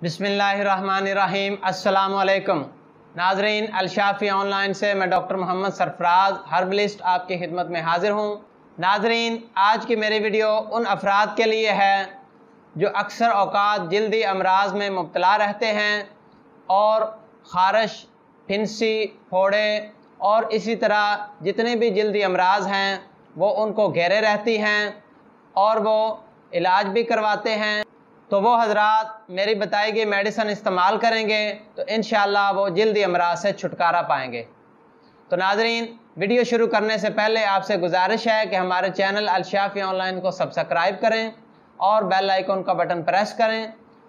بسم اللہ الرحمن الرحیم۔ السلام علیکم ناظرین، الشافی آن لائن سے میں ڈاکٹر محمد سرفراز ہربلسٹ آپ کی خدمت میں حاضر ہوں۔ ناظرین، آج کی میری ویڈیو ان افراد کے لیے ہے جو اکثر اوقات جلدی امراض میں مبتلا رہتے ہیں اور خارش، کھانسی، پھوڑے اور اسی طرح جتنے بھی جلدی امراض ہیں وہ ان کو گھیرے رہتی ہیں اور وہ علاج بھی کرواتے ہیں۔ تو وہ حضرات میری بتائی گئی میڈیسن استعمال کریں گے تو انشاءاللہ وہ جلدی امراض سے چھٹکارا پائیں گے۔ تو ناظرین، ویڈیو شروع کرنے سے پہلے آپ سے گزارش ہے کہ ہمارے چینل الشافی آن لائن کو سبسکرائب کریں اور بیل آئیکن کا بٹن پریس کریں،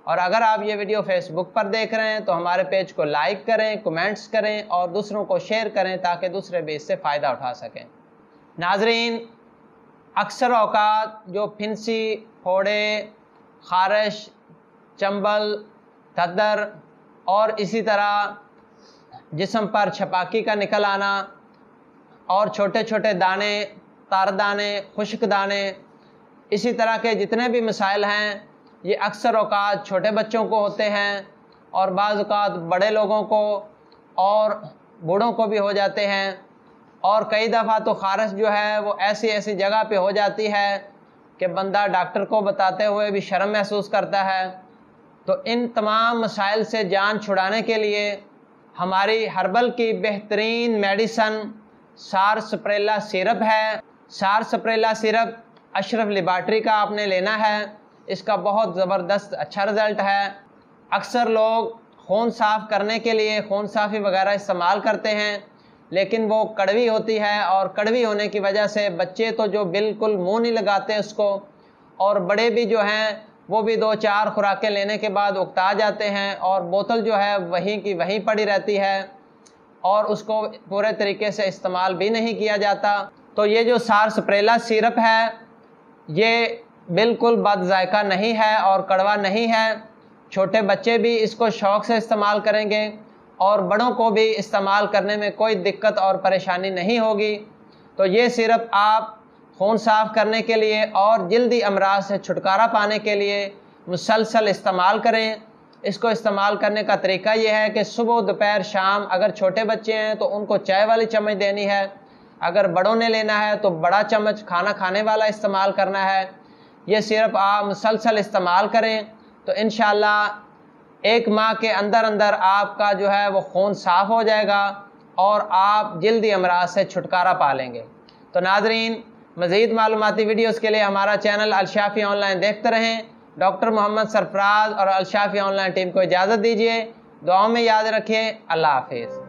اور اگر آپ یہ ویڈیو فیس بک پر دیکھ رہے ہیں تو ہمارے پیج کو لائک کریں، کمنٹس کریں اور دوسروں کو شیئر کریں تاکہ دوسرے بھی اس سے فائدہ اٹھا سکیں۔ ناظرین، اکثر اوقات جو کھانسی، پھوڑے، خارش، چنبل، تھدر اور اسی طرح جسم پر چھپاکی کا نکل آنا اور چھوٹے چھوٹے دانے، تار دانے، خشک دانے، اسی طرح کے جتنے بھی مسائل ہیں یہ اکثر اوقات چھوٹے بچوں کو ہوتے ہیں اور بعض اوقات بڑے لوگوں کو اور بوڑھوں کو بھی ہو جاتے ہیں، اور کئی دفعہ تو خارش جو ہے وہ ایسی جگہ پہ ہو جاتی ہے کہ بندہ ڈاکٹر کو بتاتے ہوئے بھی شرم محسوس کرتا ہے۔ تو ان تمام مسائل سے جان چھڑانے کے لیے ہماری ہربل کی بہترین میڈیسن سارسپریلا سیرپ ہے۔ سارسپریلا سیرپ اشرف لیبارٹری کا آپ نے لینا ہے، اس کا بہت زبردست اچھا رزلٹ ہے۔ اکثر لوگ خون صاف کرنے کے لیے خون صافی وغیرہ استعمال کرتے ہیں لیکن وہ کڑوی ہوتی ہے، اور کڑوی ہونے کی وجہ سے بچے تو جو بالکل منہ نہیں لگاتے اس کو، اور بڑے بھی جو ہیں وہ بھی 2-4 خوراکیں لینے کے بعد اکتا جاتے ہیں اور بوتل جو ہے وہیں کی وہیں پڑی رہتی ہے اور اس کو پورے طریقے سے استعمال بھی نہیں کیا جاتا۔ تو یہ جو سارسپریلا سیرپ ہے یہ بالکل بد ذائقہ نہیں ہے اور کڑوا نہیں ہے، چھوٹے بچے بھی اس کو شوق سے استعمال کریں گے اور بڑوں کو بھی استعمال کرنے میں کوئی دقت اور پریشانی نہیں ہوگی۔ تو یہ سیرپ آپ خون صاف کرنے کے لیے اور جلدی امراض سے چھٹکارا پانے کے لیے مسلسل استعمال کریں۔ اس کو استعمال کرنے کا طریقہ یہ ہے کہ صبح، دوپہر، شام اگر چھوٹے بچے ہیں تو ان کو چائے والی چمچ دینی ہے، اگر بڑوں نے لینا ہے تو بڑا چمچ کھانا کھانے والا استعمال کرنا ہے۔ یہ سیرپ آپ مسلسل استعمال کریں تو انشاءاللہ 1 ماہ کے اندر آپ کا جو ہے وہ خون صاف ہو جائے گا اور آپ جلدی امراض سے چھٹکارا پا لیں گے۔ تو ناظرین، مزید معلوماتی ویڈیوز کے لیے ہمارا چینل الشافی آن لائن دیکھتے رہیں۔ ڈاکٹر محمد سرفراز اور الشافی آن لائن ٹیم کو اجازت دیجیے، دعاؤں میں یاد رکھیے۔ اللہ حافظ۔